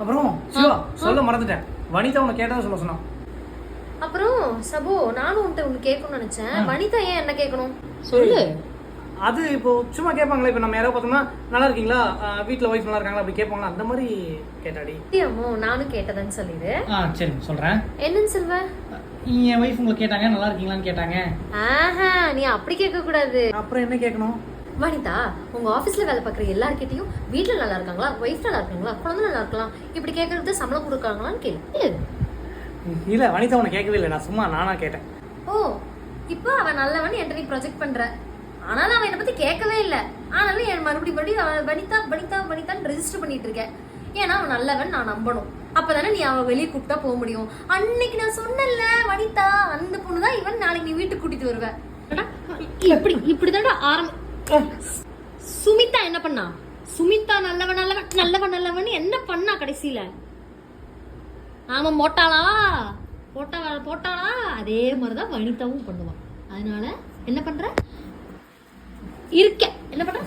அப்புறம் சிவா சொல்ல மறந்துட்டேன். வனிதா உன்னை கேட்டதை சொல்ல சொன்னான். அப்புறம் சபோ நானும் உன்கிட்ட ஒன்று கேட்கணும்னு நினைச்சேன். வனிதா ஏன் என்ன கேட்கணும் சொல்லு. அது இப்போ சும்மா கேட்பாங்களே, இப்போ நம்ம யாரோ பார்த்தோம்னா நல்லா இருக்கீங்களா, வீட்டில் ஒய்ஃப் நல்லா இருக்காங்களா அப்படி கேட்பாங்களா, அந்த மாதிரி கேட்டாடி. அம்மோ நானும் கேட்டதுன்னு சொல்லிடு. சரி சொல்கிறேன். என்னன்னு சொல்வ? என் ஒய்ஃப் உங்களை கேட்டாங்க நல்லா இருக்கீங்களான்னு கேட்டாங்க. ஆஹா நீ அப்படி கேட்க கூடாது. அப்புறம் என்ன கேட்கணும்? வனிதா உங்க ஆபீஸ்ல வேலை பார்க்குற எல்லார்கிட்டையும் வீட்டுல நல்லா இருக்காங்களா, ஒய்ஃப் நல்லா இருக்காங்களா, குழந்தை நல்லா இருக்கலாம் இப்படி கேட்கறது சம்பளம் கொடுக்காங்களான்னு கேளு. இல்ல வனிதா உன்னை கேட்கவே இல்லை, நான் சும்மா நானா கேட்டேன். ஓ இப்போ அவன் நல்லவன் என்கிட்ட நீ ப்ரொஜெக்ட் பண்ற. ஆனாலும் அவன் என்னை பத்தி கேட்கவே இல்லை. ஆனாலும் என் மறுபடியும் அவன் வனிதா வனிதா வனிதான்னு ரெஜிஸ்டர் பண்ணிட்டு இருக்கேன். ஏன்னா அவன் நல்லவன் நான் நம்பணும். அப்பதானே நீ அவன் வெளியே கூப்பிட்டா போக முடியும். அன்னைக்கு நான் சொன்னல வனிதா அந்த பொண்ணுதான் இவன், நாளைக்கு நீ வீட்டுக்கு கூட்டிட்டு வருவ. இப்படி இப்படிதான்டா சுமிதா என்ன பண்ணா? சுமிதா நல்லவன் நல்லவன் நல்லவன் நல்லவன் என்ன பண்ணா கடைசியில? நாம போட்டாளா அதே மாதிரிதான் வனிதாவும் பண்ணுவான். அதனால என்ன பண்ற? என்ன பண்ற?